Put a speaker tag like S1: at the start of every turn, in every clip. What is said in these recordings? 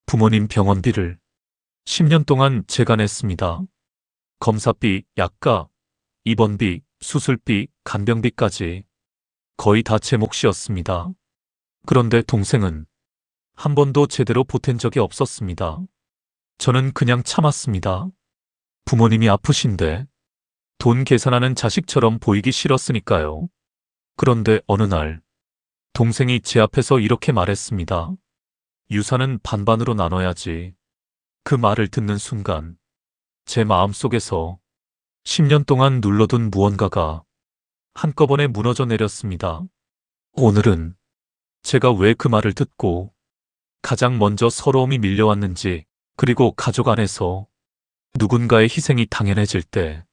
S1: 부모님 병원비를 10년 동안 제가 냈습니다. 검사비, 약가, 입원비, 수술비, 간병비까지 거의 다 제 몫이었습니다. 그런데 동생은 한 번도 제대로 보탠 적이 없었습니다. 저는 그냥 참았습니다. 부모님이 아프신데 돈 계산하는 자식처럼 보이기 싫었으니까요. 그런데 어느 날 동생이 제 앞에서 이렇게 말했습니다. 유산은 반반으로 나눠야지. 그 말을 듣는 순간 제 마음속에서 10년 동안 눌러둔 무언가가 한꺼번에 무너져 내렸습니다. 오늘은 제가 왜 그 말을 듣고 가장 먼저 서러움이 밀려왔는지, 그리고 가족 안에서 누군가의 희생이 당연해질 때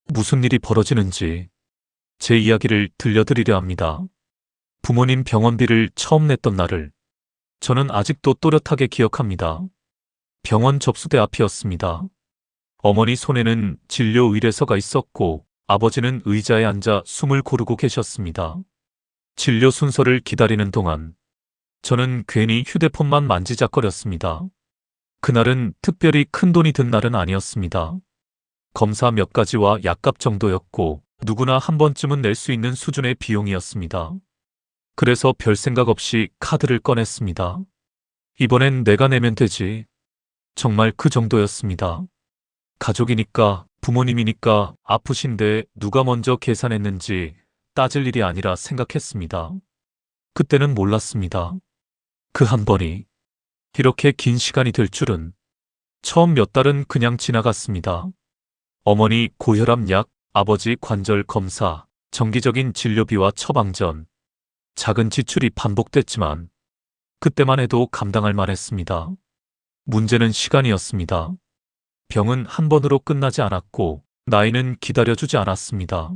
S1: 무슨 일이 벌어지는지 제 이야기를 들려드리려 합니다. 부모님 병원비를 처음 냈던 날을 저는 아직도 또렷하게 기억합니다. 병원 접수대 앞이었습니다. 어머니 손에는 진료 의뢰서가 있었고 아버지는 의자에 앉아 숨을 고르고 계셨습니다. 진료 순서를 기다리는 동안 저는 괜히 휴대폰만 만지작거렸습니다. 그날은 특별히 큰 돈이 든 날은 아니었습니다. 검사 몇 가지와 약값 정도였고 누구나 한 번쯤은 낼 수 있는 수준의 비용이었습니다. 그래서 별 생각 없이 카드를 꺼냈습니다. 이번엔 내가 내면 되지. 정말 그 정도였습니다. 가족이니까, 부모님이니까 아프신데 누가 먼저 계산했는지 따질 일이 아니라 생각했습니다. 그때는 몰랐습니다. 그 한 번이 이렇게 긴 시간이 될 줄은. 처음 몇 달은 그냥 지나갔습니다. 어머니 고혈압 약, 아버지 관절 검사, 정기적인 진료비와 처방전, 작은 지출이 반복됐지만 그때만 해도 감당할 만했습니다. 문제는 시간이었습니다. 병은 한 번으로 끝나지 않았고 나이는 기다려주지 않았습니다.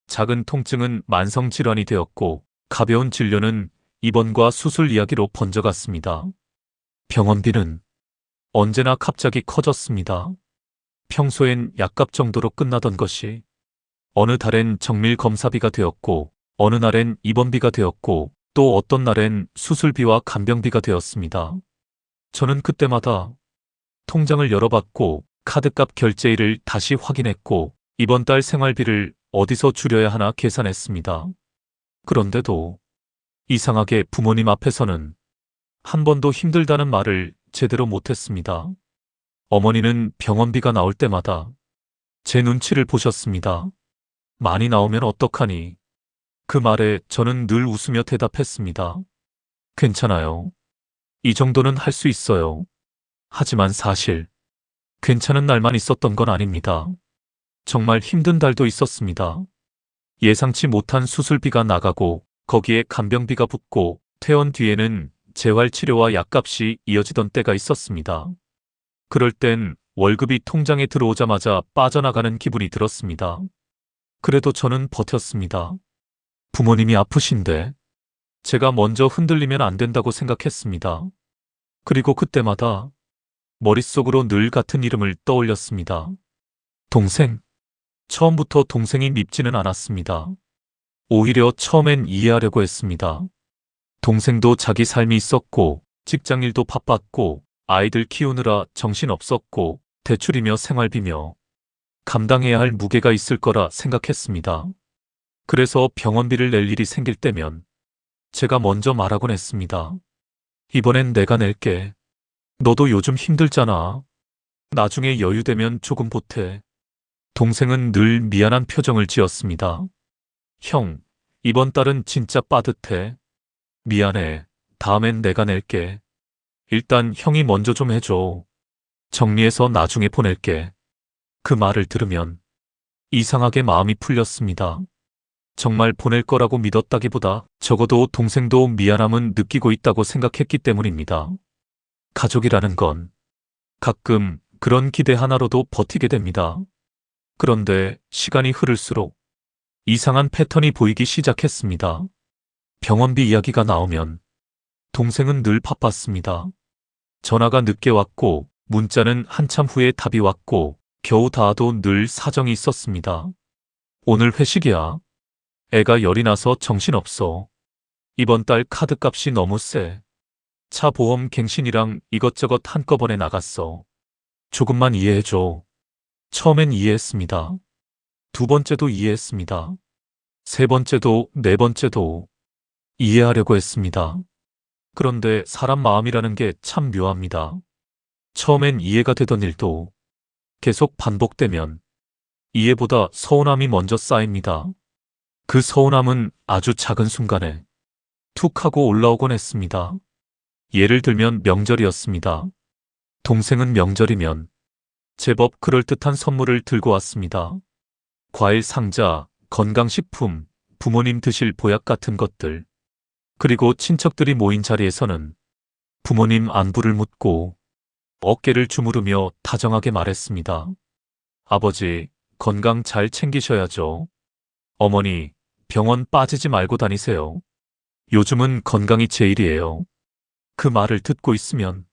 S1: 작은 통증은 만성질환이 되었고 가벼운 진료는 입원과 수술 이야기로 번져갔습니다. 병원비는 언제나 갑자기 커졌습니다. 평소엔 약값 정도로 끝나던 것이 어느 달엔 정밀 검사비가 되었고 어느 날엔 입원비가 되었고 또 어떤 날엔 수술비와 간병비가 되었습니다. 저는 그때마다 통장을 열어봤고 카드값 결제일을 다시 확인했고 이번 달 생활비를 어디서 줄여야 하나 계산했습니다. 그런데도 이상하게 부모님 앞에서는 한 번도 힘들다는 말을 제대로 못했습니다. 어머니는 병원비가 나올 때마다 제 눈치를 보셨습니다. 많이 나오면 어떡하니? 그 말에 저는 늘 웃으며 대답했습니다. 괜찮아요. 이 정도는 할 수 있어요. 하지만 사실 괜찮은 날만 있었던 건 아닙니다. 정말 힘든 달도 있었습니다. 예상치 못한 수술비가 나가고 거기에 간병비가 붙고 퇴원 뒤에는 재활치료와 약값이 이어지던 때가 있었습니다. 그럴 땐 월급이 통장에 들어오자마자 빠져나가는 기분이 들었습니다. 그래도 저는 버텼습니다. 부모님이 아프신데 제가 먼저 흔들리면 안 된다고 생각했습니다. 그리고 그때마다 머릿속으로 늘 같은 이름을 떠올렸습니다. 동생. 처음부터 동생이 밉지는 않았습니다. 오히려 처음엔 이해하려고 했습니다. 동생도 자기 삶이 있었고 직장일도 바빴고 아이들 키우느라 정신없었고 대출이며 생활비며 감당해야 할 무게가 있을 거라 생각했습니다. 그래서 병원비를 낼 일이 생길 때면 제가 먼저 말하곤 했습니다. 이번엔 내가 낼게. 너도 요즘 힘들잖아. 나중에 여유되면 조금 보태. 동생은 늘 미안한 표정을 지었습니다. 형, 이번 달은 진짜 빠듯해. 미안해. 다음엔 내가 낼게. 일단 형이 먼저 좀 해줘. 정리해서 나중에 보낼게. 그 말을 들으면 이상하게 마음이 풀렸습니다. 정말 보낼 거라고 믿었다기보다 적어도 동생도 미안함은 느끼고 있다고 생각했기 때문입니다. 가족이라는 건 가끔 그런 기대 하나로도 버티게 됩니다. 그런데 시간이 흐를수록 이상한 패턴이 보이기 시작했습니다. 병원비 이야기가 나오면 동생은 늘 바빴습니다. 전화가 늦게 왔고 문자는 한참 후에 답이 왔고 겨우 닿아도 늘 사정이 있었습니다. 오늘 회식이야. 애가 열이 나서 정신없어. 이번 달 카드값이 너무 세. 차 보험 갱신이랑 이것저것 한꺼번에 나갔어. 조금만 이해해줘. 처음엔 이해했습니다. 두 번째도 이해했습니다. 세 번째도 네 번째도 이해하려고 했습니다. 그런데 사람 마음이라는 게 참 묘합니다. 처음엔 이해가 되던 일도 계속 반복되면 이해보다 서운함이 먼저 쌓입니다. 그 서운함은 아주 작은 순간에 툭 하고 올라오곤 했습니다. 예를 들면 명절이었습니다. 동생은 명절이면 제법 그럴듯한 선물을 들고 왔습니다. 과일 상자, 건강식품, 부모님 드실 보약 같은 것들. 그리고 친척들이 모인 자리에서는 부모님 안부를 묻고 어깨를 주무르며 다정하게 말했습니다. 아버지, 건강 잘 챙기셔야죠. 어머니, 병원 빠지지 말고 다니세요. 요즘은 건강이 제일이에요. 그 말을 듣고 있으면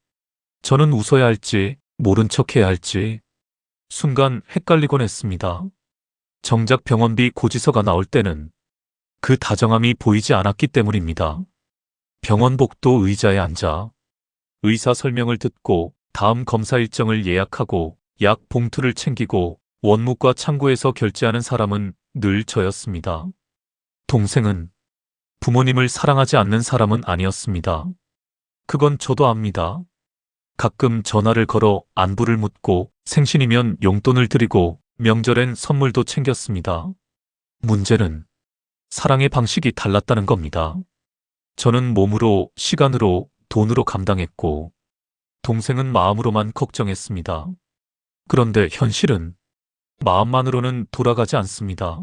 S1: 저는 웃어야 할지 모른 척해야 할지 순간 헷갈리곤 했습니다. 정작 병원비 고지서가 나올 때는 그 다정함이 보이지 않았기 때문입니다. 병원복도 의자에 앉아 의사 설명을 듣고 다음 검사 일정을 예약하고 약 봉투를 챙기고 원무과 창구에서 결제하는 사람은 늘 저였습니다. 동생은 부모님을 사랑하지 않는 사람은 아니었습니다. 그건 저도 압니다. 가끔 전화를 걸어 안부를 묻고 생신이면 용돈을 드리고 명절엔 선물도 챙겼습니다. 문제는 사랑의 방식이 달랐다는 겁니다. 저는 몸으로, 시간으로, 돈으로 감당했고 동생은 마음으로만 걱정했습니다. 그런데 현실은 마음만으로는 돌아가지 않습니다.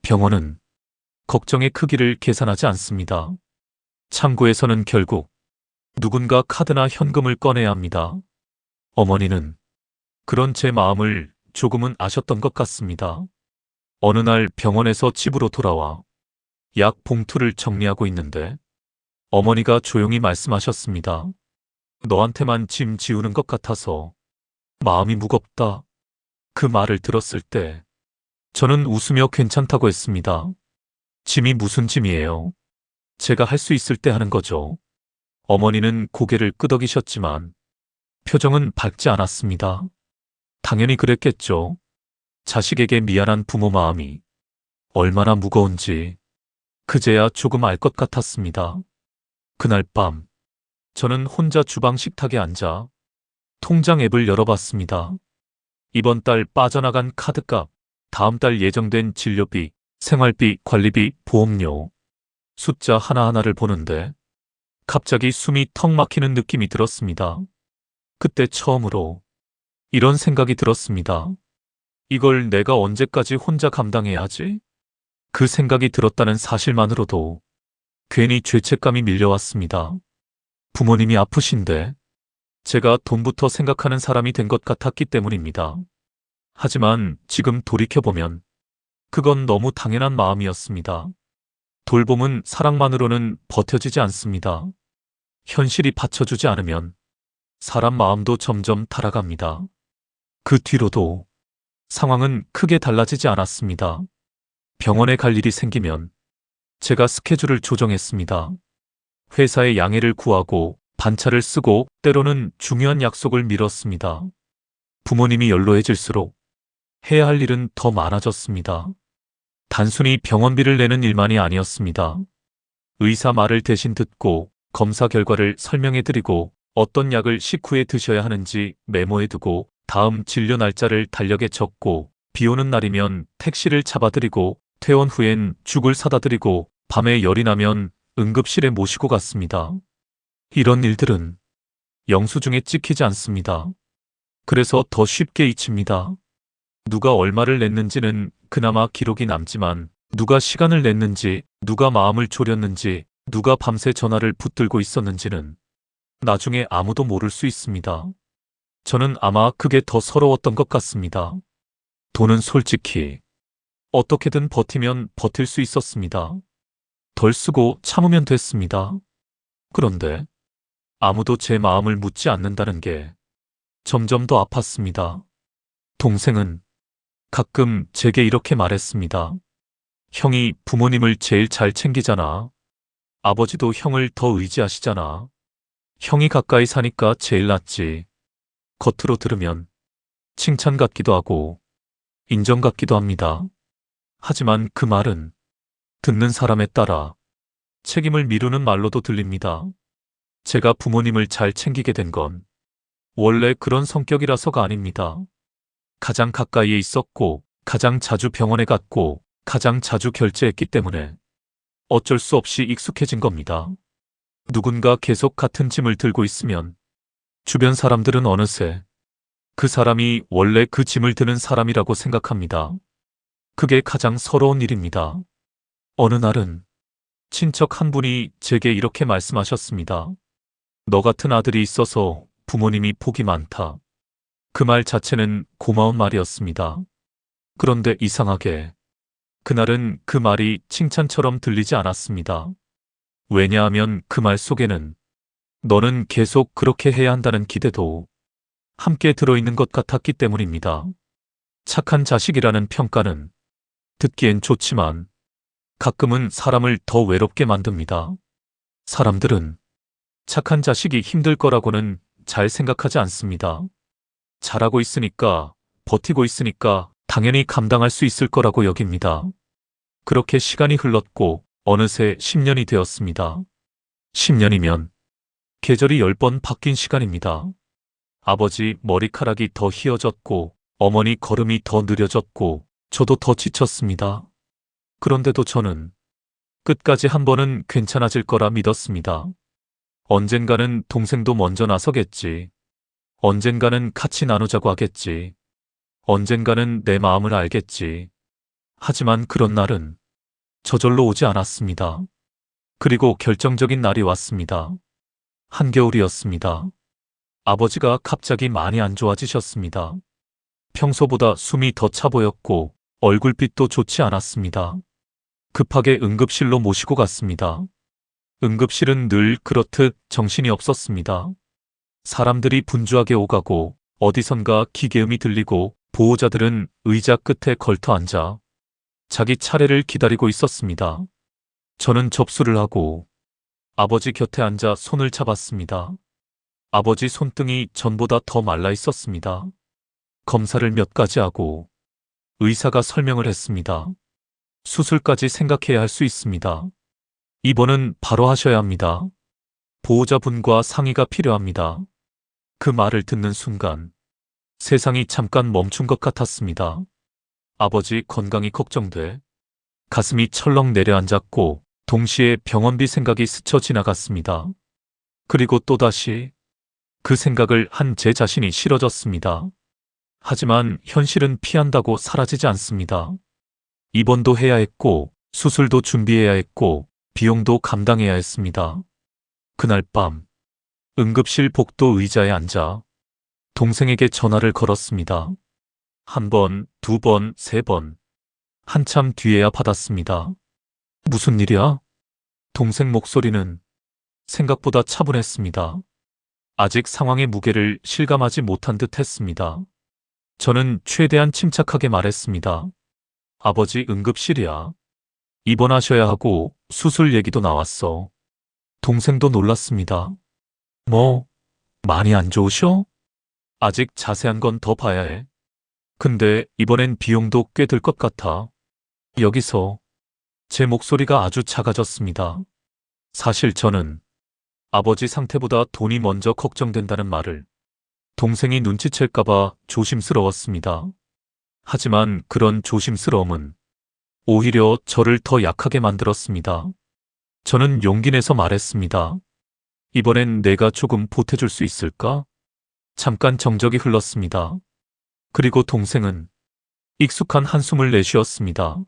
S1: 병원은 걱정의 크기를 계산하지 않습니다. 창구에서는 결국 누군가 카드나 현금을 꺼내야 합니다. 어머니는 그런 제 마음을 조금은 아셨던 것 같습니다. 어느 날 병원에서 집으로 돌아와 약 봉투를 정리하고 있는데 어머니가 조용히 말씀하셨습니다. 너한테만 짐 지우는 것 같아서 마음이 무겁다. 그 말을 들었을 때 저는 웃으며 괜찮다고 했습니다. 짐이 무슨 짐이에요? 제가 할 수 있을 때 하는 거죠. 어머니는 고개를 끄덕이셨지만 표정은 밝지 않았습니다. 당연히 그랬겠죠. 자식에게 미안한 부모 마음이 얼마나 무거운지 그제야 조금 알 것 같았습니다. 그날 밤 저는 혼자 주방 식탁에 앉아 통장 앱을 열어봤습니다. 이번 달 빠져나간 카드값, 다음 달 예정된 진료비, 생활비, 관리비, 보험료. 숫자 하나하나를 보는데 갑자기 숨이 턱 막히는 느낌이 들었습니다. 그때 처음으로 이런 생각이 들었습니다. 이걸 내가 언제까지 혼자 감당해야 하지? 그 생각이 들었다는 사실만으로도 괜히 죄책감이 밀려왔습니다. 부모님이 아프신데 제가 돈부터 생각하는 사람이 된 것 같았기 때문입니다. 하지만 지금 돌이켜보면 그건 너무 당연한 마음이었습니다. 돌봄은 사랑만으로는 버텨지지 않습니다. 현실이 받쳐주지 않으면 사람 마음도 점점 타락합니다. 그 뒤로도 상황은 크게 달라지지 않았습니다. 병원에 갈 일이 생기면 제가 스케줄을 조정했습니다. 회사에 양해를 구하고 반차를 쓰고 때로는 중요한 약속을 미뤘습니다. 부모님이 연로해질수록 해야 할 일은 더 많아졌습니다. 단순히 병원비를 내는 일만이 아니었습니다. 의사 말을 대신 듣고 검사 결과를 설명해드리고 어떤 약을 식후에 드셔야 하는지 메모해두고 다음 진료 날짜를 달력에 적고 비 오는 날이면 택시를 잡아드리고 퇴원 후엔 죽을 사다 드리고 밤에 열이 나면 응급실에 모시고 갔습니다. 이런 일들은 영수증에 찍히지 않습니다. 그래서 더 쉽게 잊힙니다. 누가 얼마를 냈는지는 그나마 기록이 남지만 누가 시간을 냈는지, 누가 마음을 졸였는지, 누가 밤새 전화를 붙들고 있었는지는 나중에 아무도 모를 수 있습니다. 저는 아마 그게 더 서러웠던 것 같습니다. 돈은 솔직히 어떻게든 버티면 버틸 수 있었습니다. 덜 쓰고 참으면 됐습니다. 그런데 아무도 제 마음을 묻지 않는다는 게 점점 더 아팠습니다. 동생은 가끔 제게 이렇게 말했습니다. 형이 부모님을 제일 잘 챙기잖아. 아버지도 형을 더 의지하시잖아. 형이 가까이 사니까 제일 낫지. 겉으로 들으면 칭찬 같기도 하고 인정 같기도 합니다. 하지만 그 말은 듣는 사람에 따라 책임을 미루는 말로도 들립니다. 제가 부모님을 잘 챙기게 된 건 원래 그런 성격이라서가 아닙니다. 가장 가까이에 있었고, 가장 자주 병원에 갔고, 가장 자주 결제했기 때문에 어쩔 수 없이 익숙해진 겁니다. 누군가 계속 같은 짐을 들고 있으면 주변 사람들은 어느새 그 사람이 원래 그 짐을 드는 사람이라고 생각합니다. 그게 가장 서러운 일입니다. 어느 날은 친척 한 분이 제게 이렇게 말씀하셨습니다. 너 같은 아들이 있어서 부모님이 복이 많다. 그 말 자체는 고마운 말이었습니다. 그런데 이상하게 그날은 그 말이 칭찬처럼 들리지 않았습니다. 왜냐하면 그 말 속에는 너는 계속 그렇게 해야 한다는 기대도 함께 들어있는 것 같았기 때문입니다. 착한 자식이라는 평가는 듣기엔 좋지만 가끔은 사람을 더 외롭게 만듭니다. 사람들은 착한 자식이 힘들 거라고는 잘 생각하지 않습니다. 잘하고 있으니까, 버티고 있으니까 당연히 감당할 수 있을 거라고 여깁니다. 그렇게 시간이 흘렀고 어느새 10년이 되었습니다. 10년이면 계절이 10번 바뀐 시간입니다. 아버지 머리카락이 더 휘어졌고 어머니 걸음이 더 느려졌고 저도 더 지쳤습니다. 그런데도 저는 끝까지 한 번은 괜찮아질 거라 믿었습니다. 언젠가는 동생도 먼저 나서겠지. 언젠가는 같이 나누자고 하겠지. 언젠가는 내 마음을 알겠지. 하지만 그런 날은 저절로 오지 않았습니다. 그리고 결정적인 날이 왔습니다. 한겨울이었습니다. 아버지가 갑자기 많이 안 좋아지셨습니다. 평소보다 숨이 더 차 보였고 얼굴빛도 좋지 않았습니다. 급하게 응급실로 모시고 갔습니다. 응급실은 늘 그렇듯 정신이 없었습니다. 사람들이 분주하게 오가고 어디선가 기계음이 들리고 보호자들은 의자 끝에 걸터 앉아 자기 차례를 기다리고 있었습니다. 저는 접수를 하고 아버지 곁에 앉아 손을 잡았습니다. 아버지 손등이 전보다 더 말라 있었습니다. 검사를 몇 가지 하고 의사가 설명을 했습니다. 수술까지 생각해야 할 수 있습니다. 입원은 바로 하셔야 합니다. 보호자분과 상의가 필요합니다. 그 말을 듣는 순간 세상이 잠깐 멈춘 것 같았습니다. 아버지 건강이 걱정돼 가슴이 철렁 내려앉았고 동시에 병원비 생각이 스쳐 지나갔습니다. 그리고 또다시 그 생각을 한 제 자신이 싫어졌습니다. 하지만 현실은 피한다고 사라지지 않습니다. 입원도 해야 했고 수술도 준비해야 했고 비용도 감당해야 했습니다. 그날 밤 응급실 복도 의자에 앉아 동생에게 전화를 걸었습니다. 한 번, 두 번, 세 번. 한참 뒤에야 받았습니다. 무슨 일이야? 동생 목소리는 생각보다 차분했습니다. 아직 상황의 무게를 실감하지 못한 듯 했습니다. 저는 최대한 침착하게 말했습니다. 아버지 응급실이야. 입원하셔야 하고 수술 얘기도 나왔어. 동생도 놀랐습니다. 뭐, 많이 안 좋으셔? 아직 자세한 건 더 봐야 해. 근데 이번엔 비용도 꽤 들 것 같아. 여기서 제 목소리가 아주 작아졌습니다. 사실 저는 아버지 상태보다 돈이 먼저 걱정된다는 말을 동생이 눈치챌까봐 조심스러웠습니다. 하지만 그런 조심스러움은 오히려 저를 더 약하게 만들었습니다. 저는 용기 내서 말했습니다. 이번엔 내가 조금 보태줄 수 있을까? 잠깐 정적이 흘렀습니다. 그리고 동생은 익숙한 한숨을 내쉬었습니다.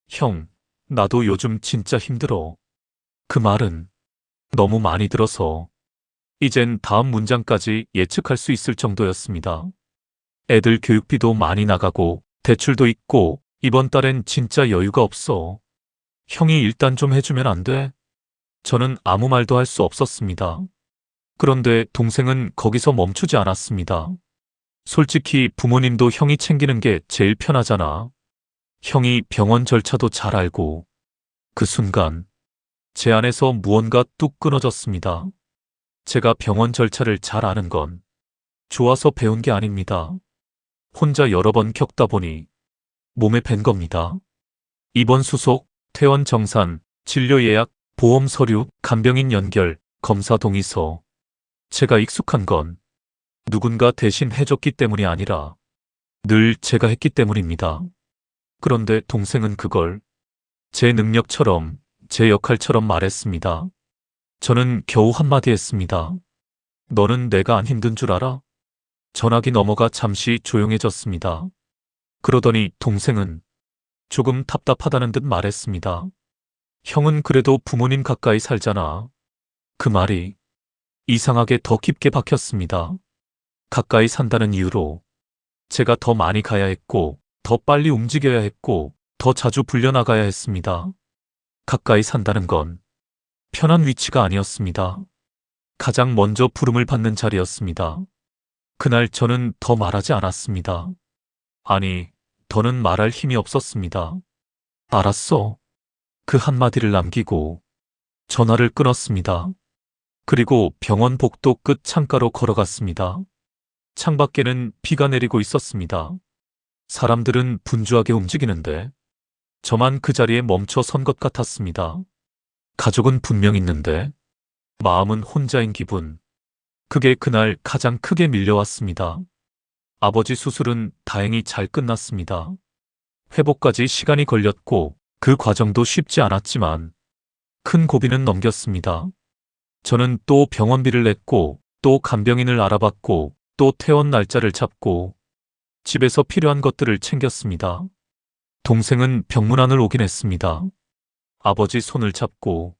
S1: 형, 나도 요즘 진짜 힘들어. 그 말은 너무 많이 들어서 이젠 다음 문장까지 예측할 수 있을 정도였습니다. 애들 교육비도 많이 나가고 대출도 있고 이번 달엔 진짜 여유가 없어. 형이 일단 좀 해주면 안 돼? 저는 아무 말도 할 수 없었습니다. 그런데 동생은 거기서 멈추지 않았습니다. 솔직히 부모님도 형이 챙기는 게 제일 편하잖아. 형이 병원 절차도 잘 알고. 그 순간 제 안에서 무언가 뚝 끊어졌습니다. 제가 병원 절차를 잘 아는 건 좋아서 배운 게 아닙니다. 혼자 여러 번 겪다 보니 몸에 밴 겁니다. 입원 수속, 퇴원 정산, 진료 예약, 보험 서류, 간병인 연결, 검사 동의서. 제가 익숙한 건 누군가 대신 해줬기 때문이 아니라 늘 제가 했기 때문입니다. 그런데 동생은 그걸 제 능력처럼, 제 역할처럼 말했습니다. 저는 겨우 한마디 했습니다. 너는 내가 안 힘든 줄 알아? 전화기 넘어가 잠시 조용해졌습니다. 그러더니 동생은 조금 답답하다는 듯 말했습니다. 형은 그래도 부모님 가까이 살잖아. 그 말이 이상하게 더 깊게 박혔습니다. 가까이 산다는 이유로 제가 더 많이 가야 했고, 더 빨리 움직여야 했고, 더 자주 불려나가야 했습니다. 가까이 산다는 건 편한 위치가 아니었습니다. 가장 먼저 부름을 받는 자리였습니다. 그날 저는 더 말하지 않았습니다. 아니, 더는 말할 힘이 없었습니다. 알았어. 그 한마디를 남기고 전화를 끊었습니다. 그리고 병원 복도 끝 창가로 걸어갔습니다. 창밖에는 비가 내리고 있었습니다. 사람들은 분주하게 움직이는데 저만 그 자리에 멈춰 선 것 같았습니다. 가족은 분명 있는데 마음은 혼자인 기분. 그게 그날 가장 크게 밀려왔습니다. 아버지 수술은 다행히 잘 끝났습니다. 회복까지 시간이 걸렸고 그 과정도 쉽지 않았지만 큰 고비는 넘겼습니다. 저는 또 병원비를 냈고 또 간병인을 알아봤고 또 퇴원 날짜를 잡고 집에서 필요한 것들을 챙겼습니다. 동생은 병문안을 오긴 했습니다. 아버지 손을 잡고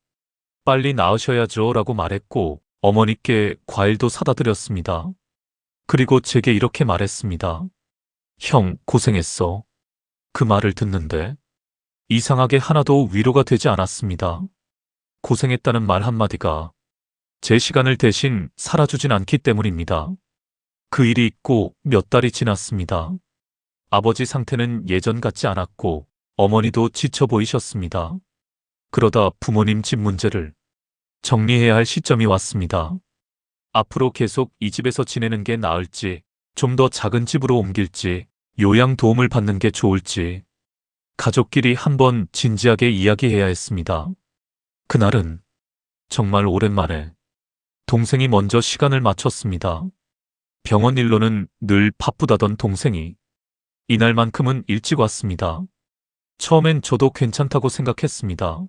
S1: 빨리 나으셔야죠 라고 말했고 어머니께 과일도 사다 드렸습니다. 그리고 제게 이렇게 말했습니다. 형, 고생했어. 그 말을 듣는데 이상하게 하나도 위로가 되지 않았습니다. 고생했다는 말 한마디가 제 시간을 대신 살아주진 않기 때문입니다. 그 일이 있고 몇 달이 지났습니다. 아버지 상태는 예전 같지 않았고 어머니도 지쳐 보이셨습니다. 그러다 부모님 집 문제를 정리해야 할 시점이 왔습니다. 앞으로 계속 이 집에서 지내는 게 나을지, 좀 더 작은 집으로 옮길지, 요양 도움을 받는 게 좋을지, 가족끼리 한번 진지하게 이야기해야 했습니다. 그날은 정말 오랜만에 동생이 먼저 시간을 맞췄습니다. 병원 일로는 늘 바쁘다던 동생이 이날만큼은 일찍 왔습니다. 처음엔 저도 괜찮다고 생각했습니다.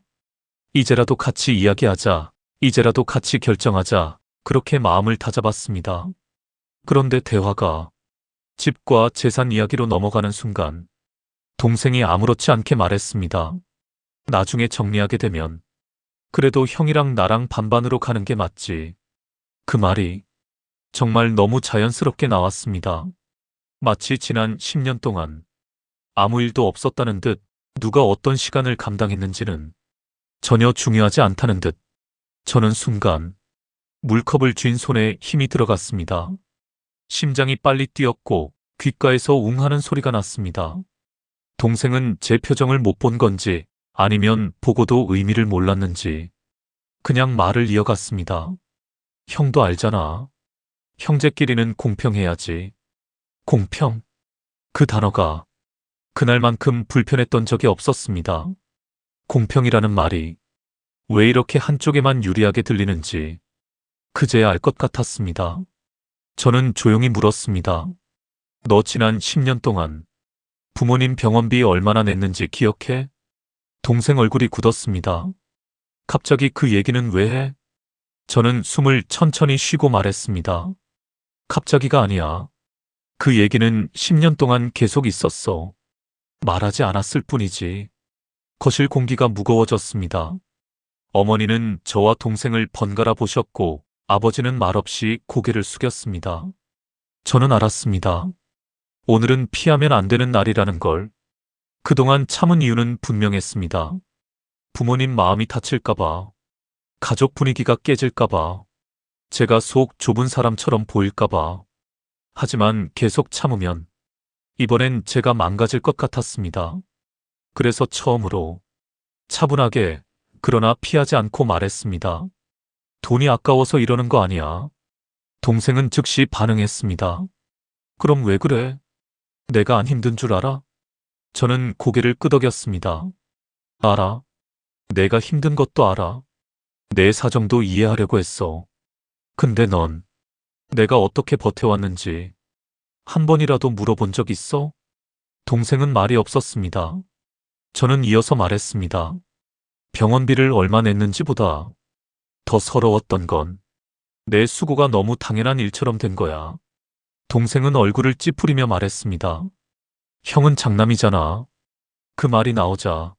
S1: 이제라도 같이 이야기하자, 이제라도 같이 결정하자, 그렇게 마음을 다잡았습니다. 그런데 대화가 집과 재산 이야기로 넘어가는 순간 동생이 아무렇지 않게 말했습니다. 나중에 정리하게 되면 그래도 형이랑 나랑 반반으로 가는 게 맞지. 그 말이 정말 너무 자연스럽게 나왔습니다. 마치 지난 10년 동안 아무 일도 없었다는 듯 누가 어떤 시간을 감당했는지는 전혀 중요하지 않다는 듯 저는 순간 물컵을 쥔 손에 힘이 들어갔습니다. 심장이 빨리 뛰었고 귓가에서 웅하는 소리가 났습니다. 동생은 제 표정을 못 본 건지 아니면 보고도 의미를 몰랐는지 그냥 말을 이어갔습니다. 형도 알잖아. 형제끼리는 공평해야지. 공평? 그 단어가 그날만큼 불편했던 적이 없었습니다. 공평이라는 말이 왜 이렇게 한쪽에만 유리하게 들리는지 그제야 알 것 같았습니다. 저는 조용히 물었습니다. 너 지난 10년 동안 부모님 병원비 얼마나 냈는지 기억해? 동생 얼굴이 굳었습니다. 갑자기 그 얘기는 왜 해? 저는 숨을 천천히 쉬고 말했습니다. 갑자기가 아니야. 그 얘기는 10년 동안 계속 있었어. 말하지 않았을 뿐이지. 거실 공기가 무거워졌습니다. 어머니는 저와 동생을 번갈아 보셨고 아버지는 말없이 고개를 숙였습니다. 저는 알았습니다. 오늘은 피하면 안 되는 날이라는 걸. 그동안 참은 이유는 분명했습니다. 부모님 마음이 다칠까봐, 가족 분위기가 깨질까봐, 제가 속 좁은 사람처럼 보일까봐. 하지만 계속 참으면 이번엔 제가 망가질 것 같았습니다. 그래서 처음으로 차분하게 그러나 피하지 않고 말했습니다. 돈이 아까워서 이러는 거 아니야. 동생은 즉시 반응했습니다. 그럼 왜 그래? 내가 안 힘든 줄 알아? 저는 고개를 끄덕였습니다. 알아. 내가 힘든 것도 알아. 내 사정도 이해하려고 했어. 근데 넌 내가 어떻게 버텨왔는지 한 번이라도 물어본 적 있어? 동생은 말이 없었습니다. 저는 이어서 말했습니다. 병원비를 얼마 냈는지보다 더 서러웠던 건 내 수고가 너무 당연한 일처럼 된 거야. 동생은 얼굴을 찌푸리며 말했습니다. 형은 장남이잖아. 그 말이 나오자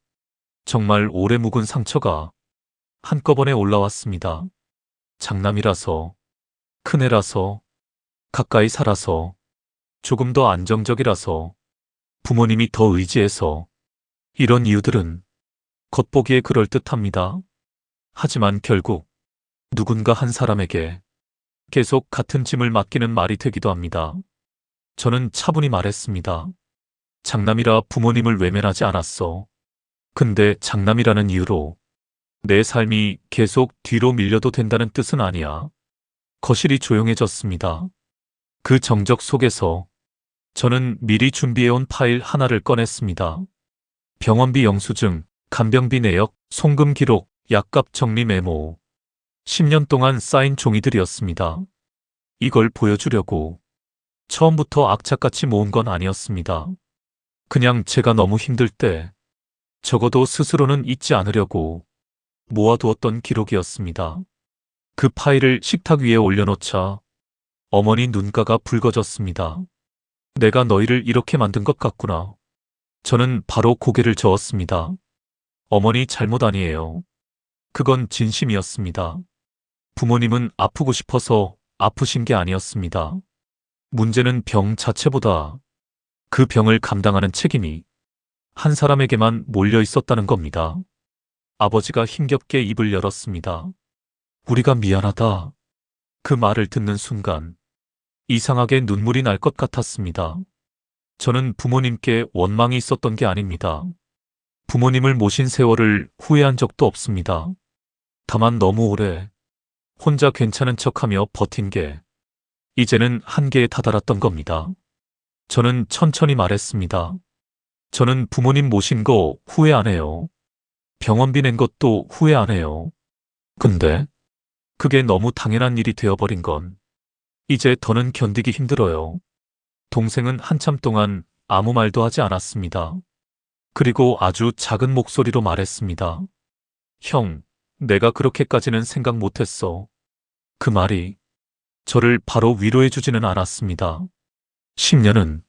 S1: 정말 오래 묵은 상처가 한꺼번에 올라왔습니다. 장남이라서, 큰애라서, 가까이 살아서, 조금 더 안정적이라서, 부모님이 더 의지해서, 이런 이유들은 겉보기에 그럴듯합니다. 하지만 결국 누군가 한 사람에게 계속 같은 짐을 맡기는 말이 되기도 합니다. 저는 차분히 말했습니다. 장남이라 부모님을 외면하지 않았어. 근데 장남이라는 이유로 내 삶이 계속 뒤로 밀려도 된다는 뜻은 아니야. 거실이 조용해졌습니다. 그 정적 속에서 저는 미리 준비해온 파일 하나를 꺼냈습니다. 병원비 영수증, 간병비 내역, 송금 기록, 약값 정리 메모. 10년 동안 쌓인 종이들이었습니다. 이걸 보여주려고 처음부터 악착같이 모은 건 아니었습니다. 그냥 제가 너무 힘들 때 적어도 스스로는 잊지 않으려고 모아두었던 기록이었습니다. 그 파일을 식탁 위에 올려놓자 어머니 눈가가 붉어졌습니다. 내가 너희를 이렇게 만든 것 같구나. 저는 바로 고개를 저었습니다. 어머니 잘못 아니에요. 그건 진심이었습니다. 부모님은 아프고 싶어서 아프신 게 아니었습니다. 문제는 병 자체보다 그 병을 감당하는 책임이 한 사람에게만 몰려 있었다는 겁니다. 아버지가 힘겹게 입을 열었습니다. 우리가 미안하다. 그 말을 듣는 순간 이상하게 눈물이 날 것 같았습니다. 저는 부모님께 원망이 있었던 게 아닙니다. 부모님을 모신 세월을 후회한 적도 없습니다. 다만 너무 오래 혼자 괜찮은 척하며 버틴 게 이제는 한계에 다다랐던 겁니다. 저는 천천히 말했습니다. 저는 부모님 모신 거 후회 안 해요. 병원비 낸 것도 후회 안 해요. 근데 그게 너무 당연한 일이 되어버린 건 이제 더는 견디기 힘들어요. 동생은 한참 동안 아무 말도 하지 않았습니다. 그리고 아주 작은 목소리로 말했습니다. 형, 내가 그렇게까지는 생각 못했어. 그 말이 저를 바로 위로해주지는 않았습니다. 10년은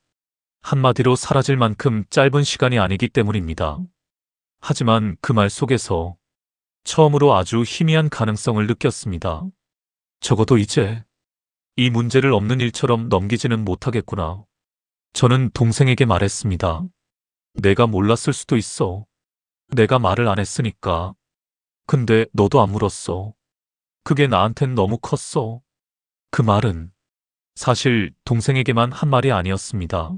S1: 한마디로 사라질 만큼 짧은 시간이 아니기 때문입니다. 하지만 그 말 속에서 처음으로 아주 희미한 가능성을 느꼈습니다. 적어도 이제 이 문제를 없는 일처럼 넘기지는 못하겠구나. 저는 동생에게 말했습니다. 내가 몰랐을 수도 있어. 내가 말을 안 했으니까. 근데 너도 안 물었어. 그게 나한텐 너무 컸어. 그 말은 사실 동생에게만 한 말이 아니었습니다.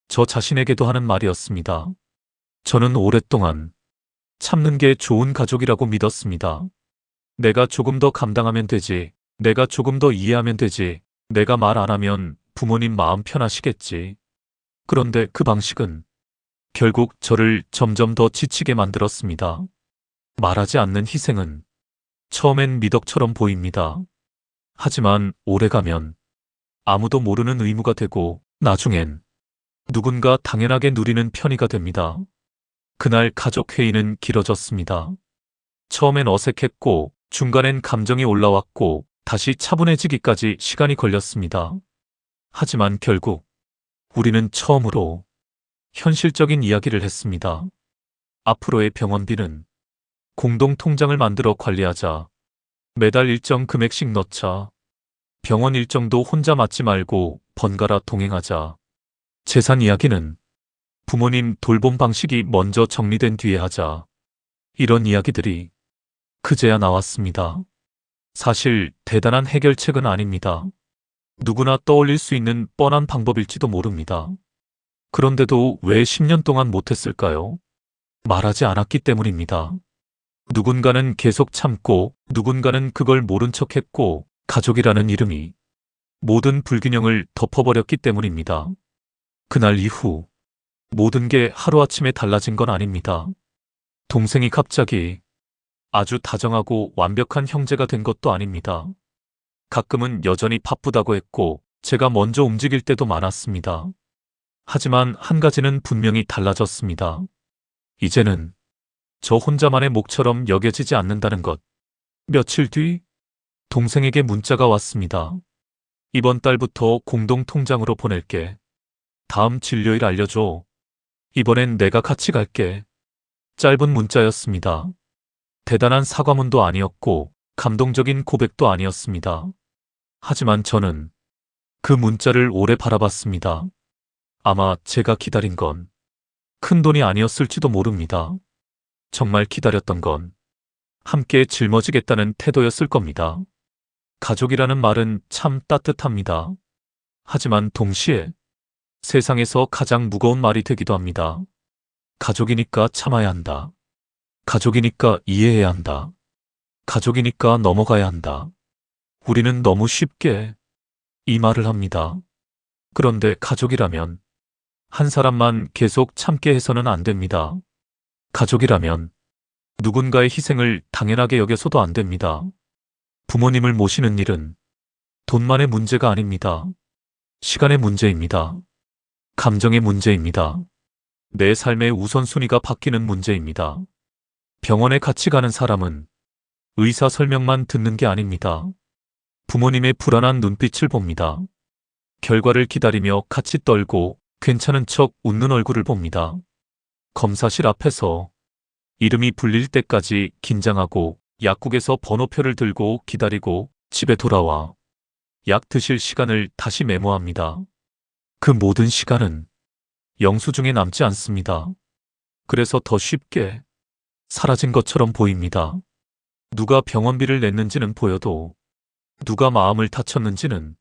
S1: 저 자신에게도 하는 말이었습니다. 저는 오랫동안 참는 게 좋은 가족이라고 믿었습니다. 내가 조금 더 감당하면 되지. 내가 조금 더 이해하면 되지. 내가 말 안 하면 부모님 마음 편하시겠지. 그런데 그 방식은 결국 저를 점점 더 지치게 만들었습니다. 말하지 않는 희생은 처음엔 미덕처럼 보입니다. 하지만 오래가면 아무도 모르는 의무가 되고 나중엔 누군가 당연하게 누리는 편의가 됩니다. 그날 가족 회의는 길어졌습니다. 처음엔 어색했고 중간엔 감정이 올라왔고 다시 차분해지기까지 시간이 걸렸습니다. 하지만 결국 우리는 처음으로 현실적인 이야기를 했습니다. 앞으로의 병원비는 공동 통장을 만들어 관리하자. 매달 일정 금액씩 넣자. 병원 일정도 혼자 맡지 말고 번갈아 동행하자. 재산 이야기는 부모님 돌봄 방식이 먼저 정리된 뒤에 하자. 이런 이야기들이 그제야 나왔습니다. 사실 대단한 해결책은 아닙니다. 누구나 떠올릴 수 있는 뻔한 방법일지도 모릅니다. 그런데도 왜 10년 동안 못했을까요? 말하지 않았기 때문입니다. 누군가는 계속 참고 누군가는 그걸 모른 척했고 가족이라는 이름이 모든 불균형을 덮어버렸기 때문입니다. 그날 이후 모든 게 하루아침에 달라진 건 아닙니다. 동생이 갑자기 아주 다정하고 완벽한 형제가 된 것도 아닙니다. 가끔은 여전히 바쁘다고 했고 제가 먼저 움직일 때도 많았습니다. 하지만 한 가지는 분명히 달라졌습니다. 이제는 저 혼자만의 몫처럼 여겨지지 않는다는 것. 며칠 뒤 동생에게 문자가 왔습니다. 이번 달부터 공동 통장으로 보낼게. 다음 진료일 알려줘. 이번엔 내가 같이 갈게. 짧은 문자였습니다. 대단한 사과문도 아니었고 감동적인 고백도 아니었습니다. 하지만 저는 그 문자를 오래 바라봤습니다. 아마 제가 기다린 건 큰 돈이 아니었을지도 모릅니다. 정말 기다렸던 건 함께 짊어지겠다는 태도였을 겁니다. 가족이라는 말은 참 따뜻합니다. 하지만 동시에 세상에서 가장 무거운 말이 되기도 합니다. 가족이니까 참아야 한다. 가족이니까 이해해야 한다. 가족이니까 넘어가야 한다. 우리는 너무 쉽게 이 말을 합니다. 그런데 가족이라면 한 사람만 계속 참게 해서는 안 됩니다. 가족이라면 누군가의 희생을 당연하게 여겨서도 안 됩니다. 부모님을 모시는 일은 돈만의 문제가 아닙니다. 시간의 문제입니다. 감정의 문제입니다. 내 삶의 우선순위가 바뀌는 문제입니다. 병원에 같이 가는 사람은 의사 설명만 듣는 게 아닙니다. 부모님의 불안한 눈빛을 봅니다. 결과를 기다리며 같이 떨고 괜찮은 척 웃는 얼굴을 봅니다. 검사실 앞에서 이름이 불릴 때까지 긴장하고 약국에서 번호표를 들고 기다리고 집에 돌아와 약 드실 시간을 다시 메모합니다. 그 모든 시간은 영수증에 남지 않습니다. 그래서 더 쉽게 사라진 것처럼 보입니다. 누가 병원비를 냈는지는 보여도 누가 마음을 다쳤는지는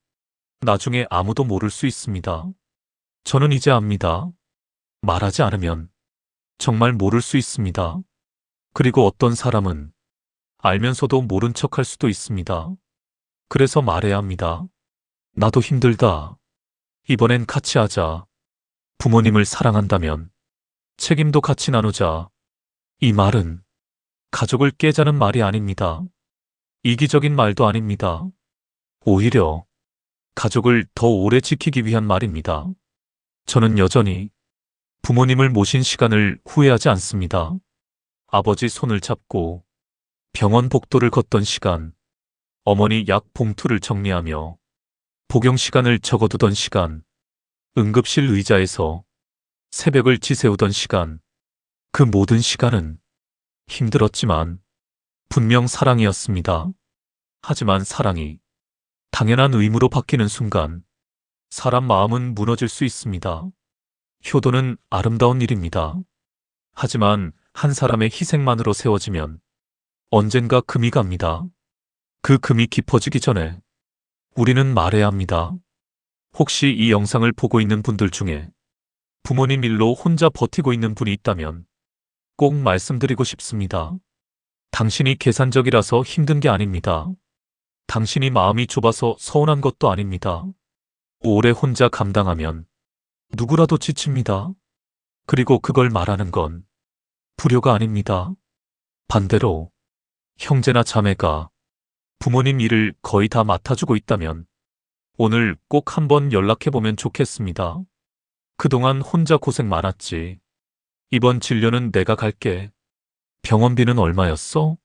S1: 나중에 아무도 모를 수 있습니다. 저는 이제 압니다. 말하지 않으면 정말 모를 수 있습니다. 그리고 어떤 사람은 알면서도 모른 척할 수도 있습니다. 그래서 말해야 합니다. 나도 힘들다. 이번엔 같이 하자. 부모님을 사랑한다면 책임도 같이 나누자. 이 말은 가족을 깨자는 말이 아닙니다. 이기적인 말도 아닙니다. 오히려 가족을 더 오래 지키기 위한 말입니다. 저는 여전히 부모님을 모신 시간을 후회하지 않습니다. 아버지 손을 잡고 병원 복도를 걷던 시간, 어머니 약 봉투를 정리하며 복용 시간을 적어두던 시간, 응급실 의자에서 새벽을 지새우던 시간, 그 모든 시간은 힘들었지만 분명 사랑이었습니다. 하지만 사랑이 당연한 의무로 바뀌는 순간 사람 마음은 무너질 수 있습니다. 효도는 아름다운 일입니다. 하지만 한 사람의 희생만으로 세워지면 언젠가 금이 갑니다. 그 금이 깊어지기 전에 우리는 말해야 합니다. 혹시 이 영상을 보고 있는 분들 중에 부모님 일로 혼자 버티고 있는 분이 있다면 꼭 말씀드리고 싶습니다. 당신이 계산적이라서 힘든 게 아닙니다. 당신이 마음이 좁아서 서운한 것도 아닙니다. 오래 혼자 감당하면 누구라도 지칩니다. 그리고 그걸 말하는 건 불효가 아닙니다. 반대로 형제나 자매가 부모님 일을 거의 다 맡아주고 있다면 오늘 꼭 한번 연락해보면 좋겠습니다. 그동안 혼자 고생 많았지. 이번 진료는 내가 갈게. 병원비는 얼마였어?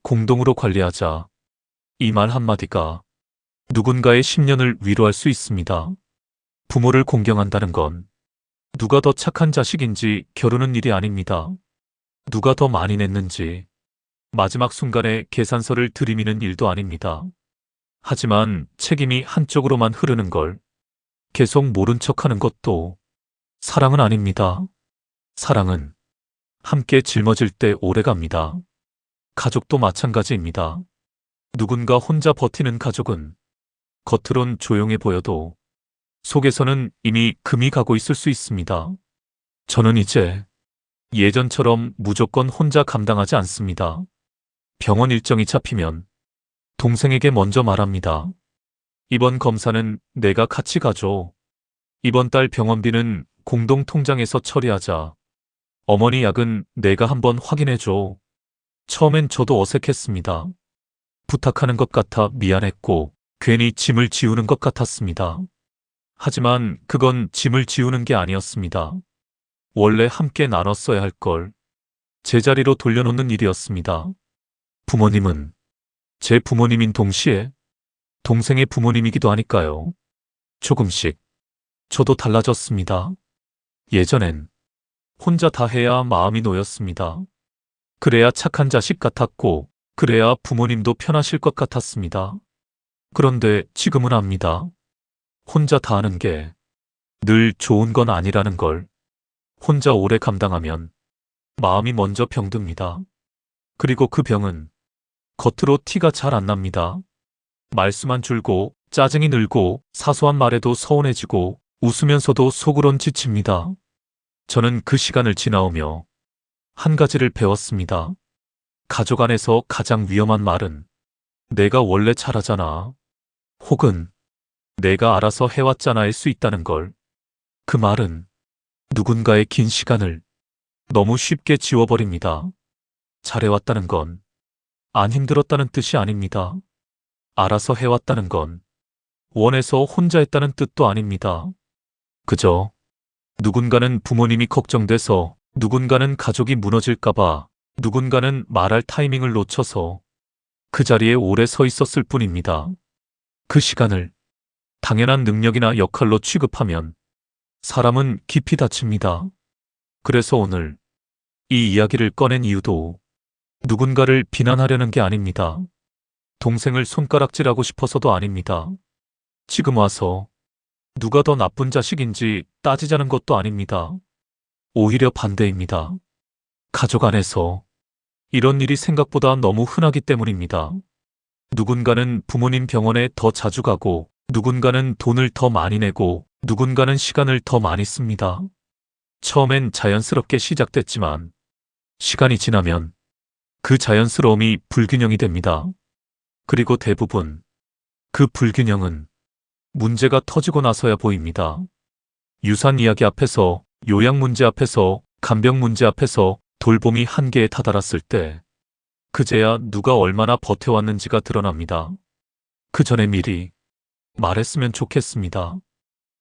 S1: 공동으로 관리하자. 이 말 한마디가 누군가의 10년을 위로할 수 있습니다. 부모를 공경한다는 건 누가 더 착한 자식인지 겨루는 일이 아닙니다. 누가 더 많이 냈는지 마지막 순간에 계산서를 들이미는 일도 아닙니다. 하지만 책임이 한쪽으로만 흐르는 걸 계속 모른 척하는 것도 사랑은 아닙니다. 사랑은 함께 짊어질 때 오래갑니다. 가족도 마찬가지입니다. 누군가 혼자 버티는 가족은 겉으론 조용해 보여도 속에서는 이미 금이 가고 있을 수 있습니다. 저는 이제 예전처럼 무조건 혼자 감당하지 않습니다. 병원 일정이 잡히면 동생에게 먼저 말합니다. 이번 검사는 내가 같이 가줘. 이번 달 병원비는 공동 통장에서 처리하자. 어머니 약은 내가 한번 확인해줘. 처음엔 저도 어색했습니다. 부탁하는 것 같아 미안했고 괜히 짐을 지우는 것 같았습니다. 하지만 그건 짐을 지우는 게 아니었습니다. 원래 함께 나눴어야 할 걸 제자리로 돌려놓는 일이었습니다. 부모님은 제 부모님인 동시에 동생의 부모님이기도 하니까요. 조금씩 저도 달라졌습니다. 예전엔 혼자 다 해야 마음이 놓였습니다. 그래야 착한 자식 같았고 그래야 부모님도 편하실 것 같았습니다. 그런데 지금은 압니다. 혼자 다 하는 게 늘 좋은 건 아니라는 걸. 혼자 오래 감당하면 마음이 먼저 병듭니다. 그리고 그 병은 겉으로 티가 잘 안 납니다. 말수만 줄고 짜증이 늘고 사소한 말에도 서운해지고 웃으면서도 속으론 지칩니다. 저는 그 시간을 지나오며 한 가지를 배웠습니다. 가족 안에서 가장 위험한 말은 내가 원래 잘하잖아. 혹은 내가 알아서 해왔잖아일 수 있다는 걸. 그 말은 누군가의 긴 시간을 너무 쉽게 지워버립니다. 잘해왔다는 건 안 힘들었다는 뜻이 아닙니다. 알아서 해왔다는 건 원해서 혼자 했다는 뜻도 아닙니다. 그저 누군가는 부모님이 걱정돼서, 누군가는 가족이 무너질까봐, 누군가는 말할 타이밍을 놓쳐서 그 자리에 오래 서 있었을 뿐입니다. 그 시간을 당연한 능력이나 역할로 취급하면 사람은 깊이 다칩니다. 그래서 오늘 이 이야기를 꺼낸 이유도 누군가를 비난하려는 게 아닙니다. 동생을 손가락질하고 싶어서도 아닙니다. 지금 와서 누가 더 나쁜 자식인지 따지자는 것도 아닙니다. 오히려 반대입니다. 가족 안에서 이런 일이 생각보다 너무 흔하기 때문입니다. 누군가는 부모님 병원에 더 자주 가고, 누군가는 돈을 더 많이 내고, 누군가는 시간을 더 많이 씁니다. 처음엔 자연스럽게 시작됐지만 시간이 지나면 그 자연스러움이 불균형이 됩니다. 그리고 대부분 그 불균형은 문제가 터지고 나서야 보입니다. 유산 이야기 앞에서, 요양 문제 앞에서, 간병 문제 앞에서 돌봄이 한계에 다다랐을 때 그제야 누가 얼마나 버텨왔는지가 드러납니다. 그 전에 미리 말했으면 좋겠습니다.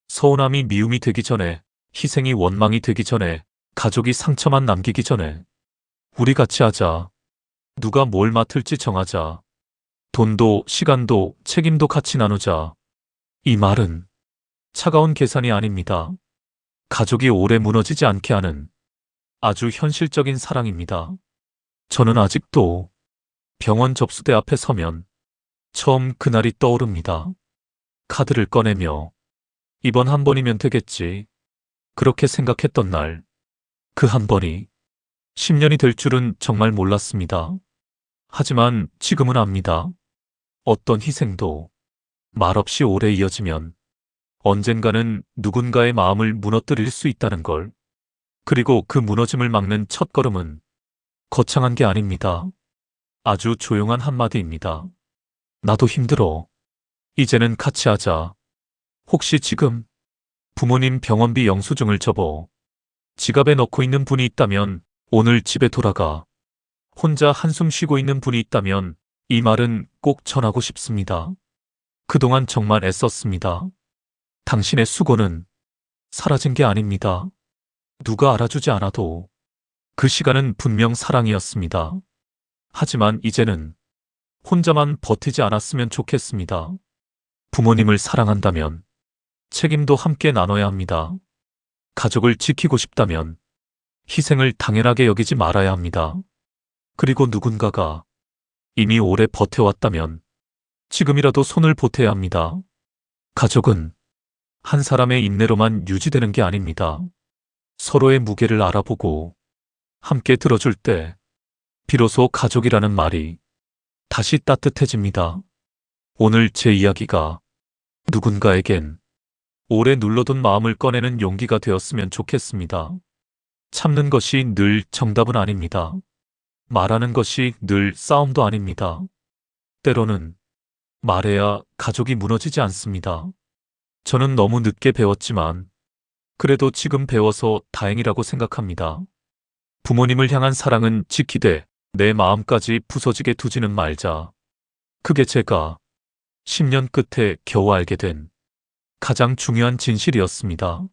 S1: 서운함이 미움이 되기 전에, 희생이 원망이 되기 전에, 가족이 상처만 남기기 전에 우리 같이 하자. 누가 뭘 맡을지 정하자. 돈도 시간도 책임도 같이 나누자. 이 말은 차가운 계산이 아닙니다. 가족이 오래 무너지지 않게 하는 아주 현실적인 사랑입니다. 저는 아직도 병원 접수대 앞에 서면 처음 그날이 떠오릅니다. 카드를 꺼내며 이번 한 번이면 되겠지. 그렇게 생각했던 날, 그 한 번이 10년이 될 줄은 정말 몰랐습니다. 하지만 지금은 압니다. 어떤 희생도 말없이 오래 이어지면 언젠가는 누군가의 마음을 무너뜨릴 수 있다는 걸. 그리고 그 무너짐을 막는 첫걸음은 거창한 게 아닙니다. 아주 조용한 한마디입니다. 나도 힘들어. 이제는 같이 하자. 혹시 지금 부모님 병원비 영수증을 접어 지갑에 넣고 있는 분이 있다면 오늘 집에 돌아가. 혼자 한숨 쉬고 있는 분이 있다면 이 말은 꼭 전하고 싶습니다. 그동안 정말 애썼습니다. 당신의 수고는 사라진 게 아닙니다. 누가 알아주지 않아도 그 시간은 분명 사랑이었습니다. 하지만 이제는 혼자만 버티지 않았으면 좋겠습니다. 부모님을 사랑한다면 책임도 함께 나눠야 합니다. 가족을 지키고 싶다면 희생을 당연하게 여기지 말아야 합니다. 그리고 누군가가 이미 오래 버텨왔다면 지금이라도 손을 보태야 합니다. 가족은 한 사람의 인내로만 유지되는 게 아닙니다. 서로의 무게를 알아보고 함께 들어줄 때 비로소 가족이라는 말이 다시 따뜻해집니다. 오늘 제 이야기가 누군가에겐 오래 눌러둔 마음을 꺼내는 용기가 되었으면 좋겠습니다. 참는 것이 늘 정답은 아닙니다. 말하는 것이 늘 싸움도 아닙니다. 때로는 말해야 가족이 무너지지 않습니다. 저는 너무 늦게 배웠지만 그래도 지금 배워서 다행이라고 생각합니다. 부모님을 향한 사랑은 지키되 내 마음까지 부서지게 두지는 말자. 그게 제가 10년 끝에 겨우 알게 된 가장 중요한 진실이었습니다.